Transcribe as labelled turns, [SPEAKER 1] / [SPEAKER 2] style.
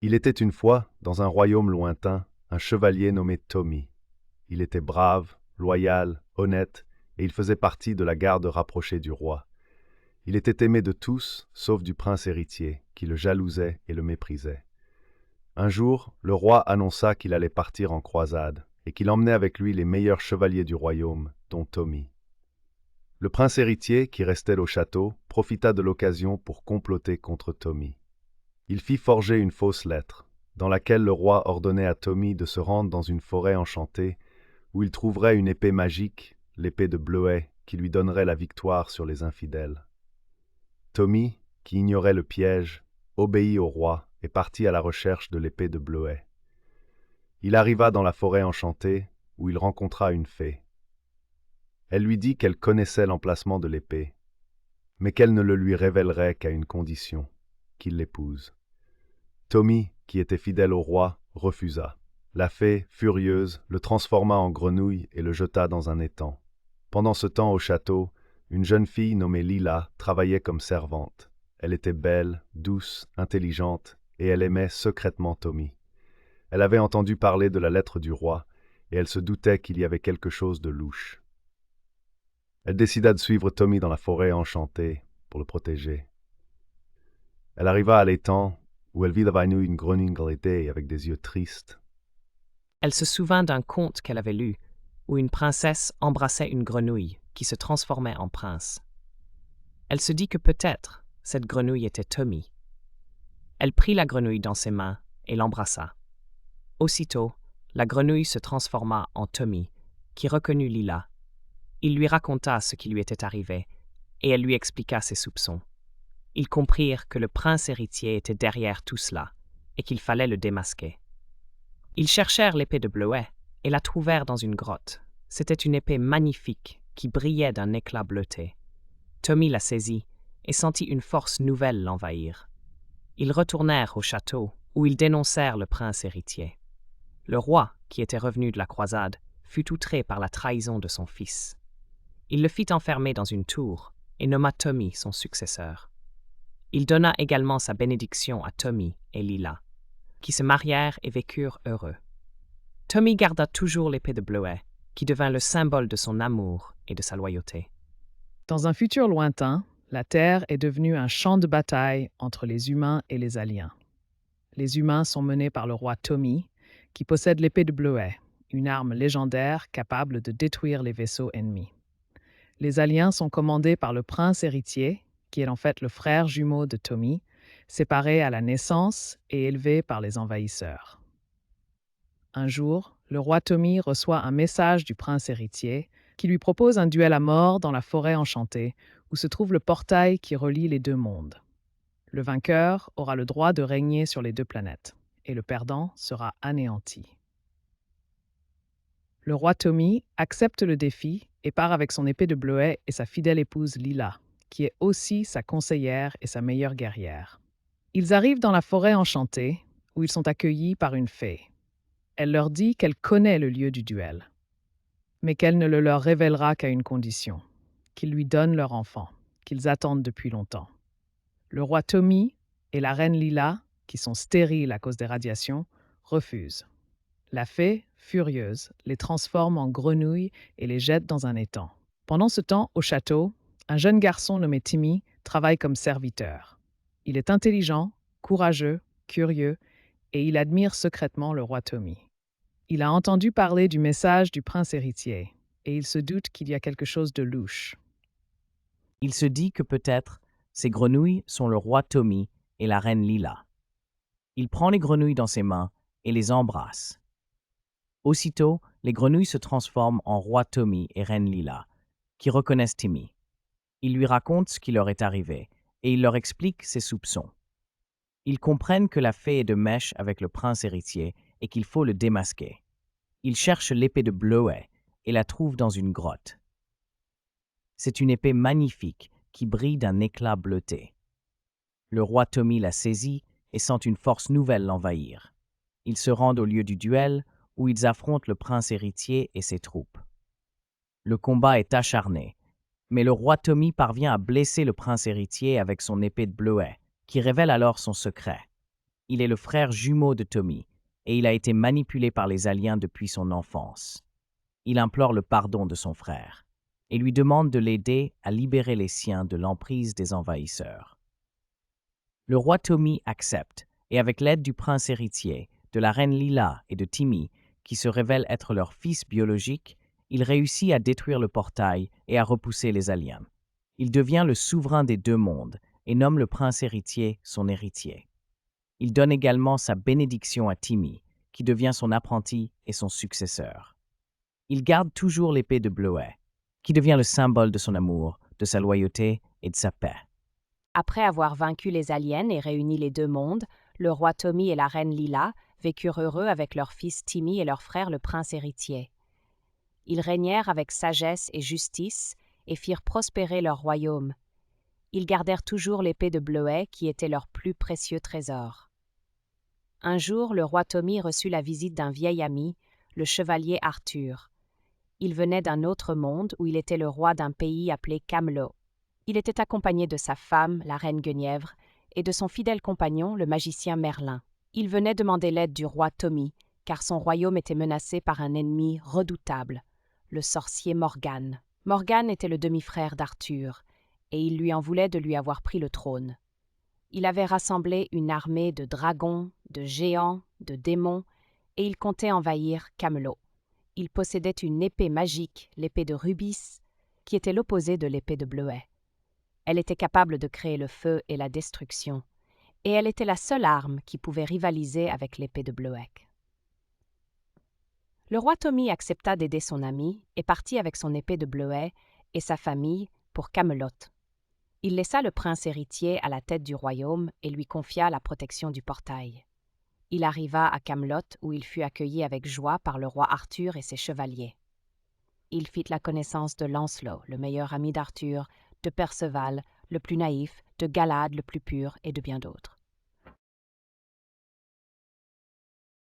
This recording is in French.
[SPEAKER 1] Il était une fois, dans un royaume lointain, un chevalier nommé Tommy. Il était brave, loyal, honnête, et il faisait partie de la garde rapprochée du roi. Il était aimé de tous, sauf du prince héritier, qui le jalousait et le méprisait. Un jour, le roi annonça qu'il allait partir en croisade, et qu'il emmenait avec lui les meilleurs chevaliers du royaume, dont Tommy. Le prince héritier, qui restait au château, profita de l'occasion pour comploter contre Tommy. Il fit forger une fausse lettre, dans laquelle le roi ordonnait à Tommy de se rendre dans une forêt enchantée, où il trouverait une épée magique, l'épée de Bleuet, qui lui donnerait la victoire sur les infidèles. Tommy, qui ignorait le piège, obéit au roi et partit à la recherche de l'épée de Bleuet. Il arriva dans la forêt enchantée, où il rencontra une fée. Elle lui dit qu'elle connaissait l'emplacement de l'épée, mais qu'elle ne le lui révélerait qu'à une condition, qu'il l'épouse. Tommy, qui était fidèle au roi, refusa. La fée, furieuse, le transforma en grenouille et le jeta dans un étang. Pendant ce temps, au château, une jeune fille nommée Lila travaillait comme servante. Elle était belle, douce, intelligente, et elle aimait secrètement Tommy. Elle avait entendu parler de la lettre du roi, et elle se doutait qu'il y avait quelque chose de louche. Elle décida de suivre Tommy dans la forêt enchantée pour le protéger. Elle arriva à l'étang, où elle vit devant nous une grenouille galettée avec des yeux tristes.
[SPEAKER 2] Elle se souvint d'un conte qu'elle avait lu, où une princesse embrassait une grenouille qui se transformait en prince. Elle se dit que peut-être cette grenouille était Tommy. Elle prit la grenouille dans ses mains et l'embrassa. Aussitôt, la grenouille se transforma en Tommy, qui reconnut Lila. Il lui raconta ce qui lui était arrivé, et elle lui expliqua ses soupçons. Ils comprirent que le prince héritier était derrière tout cela, et qu'il fallait le démasquer. Ils cherchèrent l'épée de Bleuet et la trouvèrent dans une grotte. C'était une épée magnifique qui brillait d'un éclat bleuté. Tommy la saisit et sentit une force nouvelle l'envahir. Ils retournèrent au château où ils dénoncèrent le prince héritier. Le roi, qui était revenu de la croisade, fut outré par la trahison de son fils. Il le fit enfermer dans une tour et nomma Tommy son successeur. Il donna également sa bénédiction à Tommy et Lila, qui se marièrent et vécurent heureux. Tommy garda toujours l'épée de Bleuet, qui devint le symbole de son amour et de sa loyauté.
[SPEAKER 3] Dans un futur lointain, la Terre est devenue un champ de bataille entre les humains et les aliens. Les humains sont menés par le roi Tommy, qui possède l'épée de Bleuet, une arme légendaire capable de détruire les vaisseaux ennemis. Les aliens sont commandés par le prince héritier, qui est en fait le frère jumeau de Tommy, séparé à la naissance et élevé par les envahisseurs. Un jour, le roi Tommy reçoit un message du prince héritier qui lui propose un duel à mort dans la forêt enchantée, où se trouve le portail qui relie les deux mondes. Le vainqueur aura le droit de régner sur les deux planètes, et le perdant sera anéanti. Le roi Tommy accepte le défi et part avec son épée de Bleuet et sa fidèle épouse Lila, qui est aussi sa conseillère et sa meilleure guerrière. Ils arrivent dans la forêt enchantée, où ils sont accueillis par une fée. Elle leur dit qu'elle connaît le lieu du duel, mais qu'elle ne le leur révélera qu'à une condition, qu'ils lui donnent leur enfant, qu'ils attendent depuis longtemps. Le roi Tommy et la reine Lila, qui sont stériles à cause des radiations, refusent. La fée, furieuse, les transforme en grenouilles et les jette dans un étang. Pendant ce temps, au château, un jeune garçon nommé Timmy travaille comme serviteur. Il est intelligent, courageux, curieux, et il admire secrètement le roi Tommy. Il a entendu parler du message du prince héritier, et il se doute qu'il y a quelque chose de louche.
[SPEAKER 2] Il se dit que peut-être ces grenouilles sont le roi Tommy et la reine Lila. Il prend les grenouilles dans ses mains et les embrasse. Aussitôt, les grenouilles se transforment en roi Tommy et reine Lila, qui reconnaissent Timmy. Il lui raconte ce qui leur est arrivé et il leur explique ses soupçons. Ils comprennent que la fée est de mèche avec le prince héritier et qu'il faut le démasquer. Ils cherchent l'épée de Bleuet et la trouvent dans une grotte. C'est une épée magnifique qui brille d'un éclat bleuté. Le roi Tommy la saisit et sent une force nouvelle l'envahir. Ils se rendent au lieu du duel où ils affrontent le prince héritier et ses troupes. Le combat est acharné, mais le roi Tommy parvient à blesser le prince héritier avec son épée de Bleuet, qui révèle alors son secret. Il est le frère jumeau de Tommy, et il a été manipulé par les aliens depuis son enfance. Il implore le pardon de son frère, et lui demande de l'aider à libérer les siens de l'emprise des envahisseurs. Le roi Tommy accepte, et avec l'aide du prince héritier, de la reine Lila et de Timmy, qui se révèlent être leur fils biologique, il réussit à détruire le portail et à repousser les aliens. Il devient le souverain des deux mondes et nomme le prince héritier son héritier. Il donne également sa bénédiction à Timmy, qui devient son apprenti et son successeur. Il garde toujours l'épée de Bleuet, qui devient le symbole de son amour, de sa loyauté et de sa paix.
[SPEAKER 4] Après avoir vaincu les aliens et réuni les deux mondes, le roi Tommy et la reine Lila vécurent heureux avec leur fils Timmy et leur frère le prince héritier. Ils régnèrent avec sagesse et justice et firent prospérer leur royaume. Ils gardèrent toujours l'épée de Bleuet qui était leur plus précieux trésor. Un jour, le roi Tommy reçut la visite d'un vieil ami, le chevalier Arthur. Il venait d'un autre monde où il était le roi d'un pays appelé Camelot. Il était accompagné de sa femme, la reine Guenièvre, et de son fidèle compagnon, le magicien Merlin. Il venait demander l'aide du roi Tommy, car son royaume était menacé par un ennemi redoutable, le sorcier Morgan. Morgan était le demi-frère d'Arthur, et il lui en voulait de lui avoir pris le trône. Il avait rassemblé une armée de dragons, de géants, de démons, et il comptait envahir Camelot. Il possédait une épée magique, l'épée de Rubis, qui était l'opposé de l'épée de Bleuet. Elle était capable de créer le feu et la destruction, et elle était la seule arme qui pouvait rivaliser avec l'épée de Bleuet. Le roi Tommy accepta d'aider son ami et partit avec son épée de Bleuet et sa famille pour Camelot. Il laissa le prince héritier à la tête du royaume et lui confia la protection du portail. Il arriva à Camelot où il fut accueilli avec joie par le roi Arthur et ses chevaliers. Il fit la connaissance de Lancelot, le meilleur ami d'Arthur, de Perceval, le plus naïf, de Galad, le plus pur, et de bien d'autres.